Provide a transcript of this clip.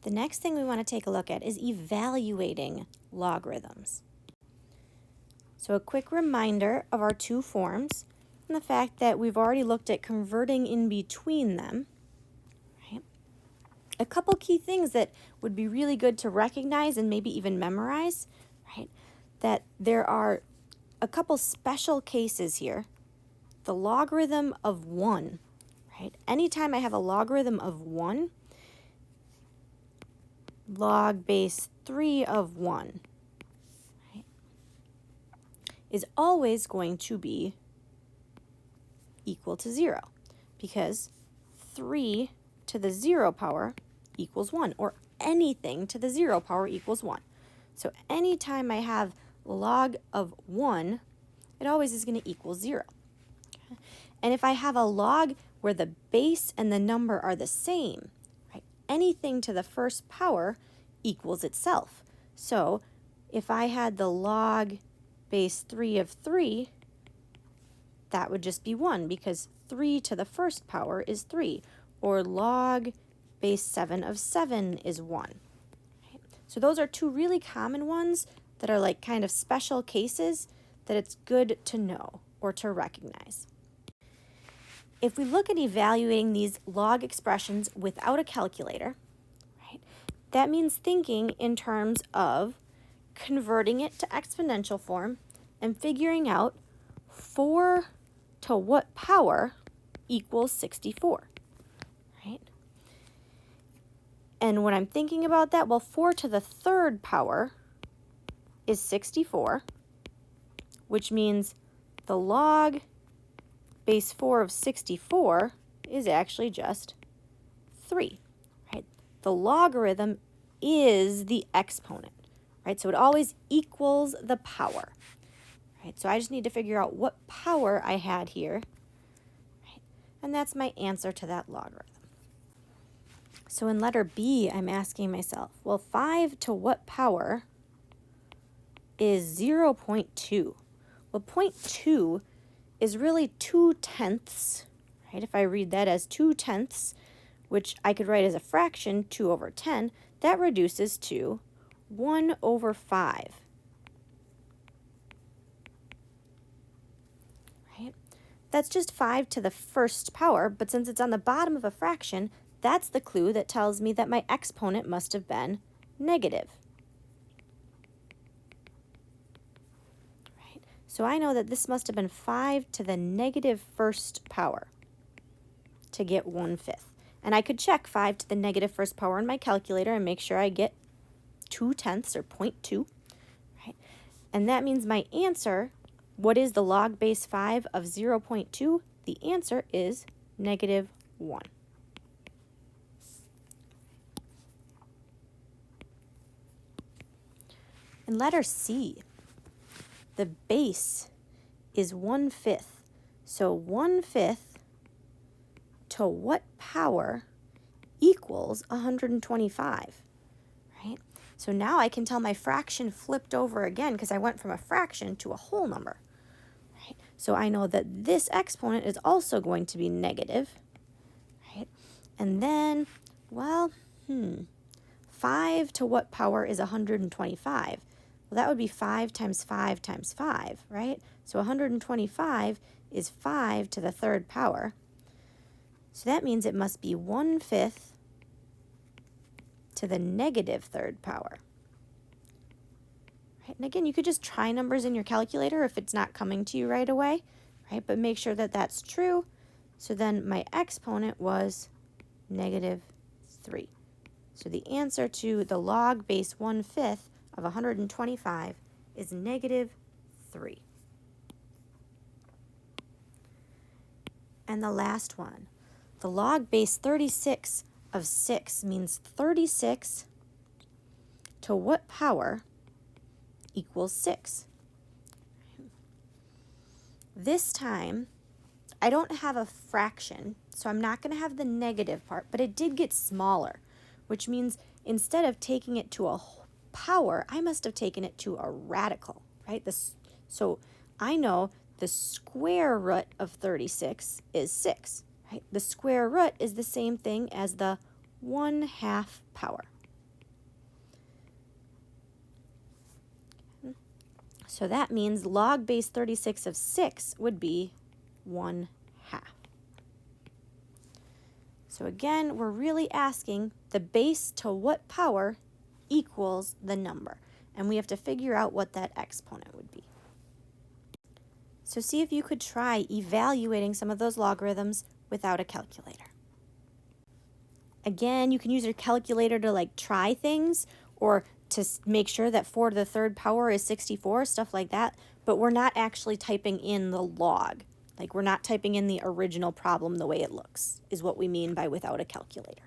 The next thing we want to take a look at is evaluating logarithms. So a quick reminder of our two forms and the fact that we've already looked at converting in between them. Right? A couple key things that would be really good to recognize and maybe even memorize, right? That there are a couple special cases here. The logarithm of 1, right? Anytime I have a logarithm of 1, log base 3 of 1, right, is always going to be equal to 0 because 3 to the 0 power equals 1, or anything to the 0 power equals 1. So anytime I have log of 1, it always is going to equal 0. Okay? And if I have a log where the base and the number are the same, anything to the first power equals itself. So if I had the log base 3 of 3, that would just be 1 because 3 to the first power is 3. Or log base 7 of 7 is 1. Right? So those are two really common ones that are like kind of special cases that it's good to know or to recognize. If we look at evaluating these log expressions without a calculator, right, that means thinking in terms of converting it to exponential form and figuring out 4 to what power equals 64, right? And when I'm thinking about that, well, 4 to the third power is 64, which means the log base 4 of 64 is actually just 3, right? The logarithm is the exponent, right? So it always equals the power, right? So I just need to figure out what power I had here, right? And that's my answer to that logarithm. So in letter B, I'm asking myself, well, 5 to what power is 0.2? Well, 0.2 is really 2/10, right? If I read that as 2/10, which I could write as a fraction, 2 over 10, that reduces to 1 over 5. Right? That's just 5 to the first power, but since it's on the bottom of a fraction, that's the clue that tells me that my exponent must have been negative. So I know that this must have been 5 to the negative first power to get 1/5. And I could check 5 to the negative first power in my calculator and make sure I get 2/10 or 0.2. Right? And that means my answer, what is the log base 5 of 0.2? The answer is -1. In letter C, the base is 1/5. So 1/5 to what power equals 125, right? So now I can tell my fraction flipped over again because I went from a fraction to a whole number, right? So I know that this exponent is also going to be negative, right? And then, well, 5 to what power is 125? Well, that would be 5 times 5 times 5, right? So 125 is 5 to the third power. So that means it must be 1/5 to the negative third power. Right? And again, you could just try numbers in your calculator if it's not coming to you right away, right? But make sure that that's true. So then my exponent was -3. So the answer to the log base 1/5 of 125 is -3. And the last one, the log base 36 of 6 means 36 to what power equals 6? This time, I don't have a fraction, so I'm not going to have the negative part, but it did get smaller, which means instead of taking it to a power, I must have taken it to a radical, right? So I know the square root of 36 is 6, right? The square root is the same thing as the 1/2 power. So that means log base 36 of 6 would be 1/2. So again, we're really asking the base to what power equals the number. And we have to figure out what that exponent would be. So see if you could try evaluating some of those logarithms without a calculator. Again, you can use your calculator to like try things or to make sure that 4 to the 3rd power is 64, stuff like that, but we're not actually typing in the log. Like we're not typing in the original problem the way it looks, is what we mean by without a calculator.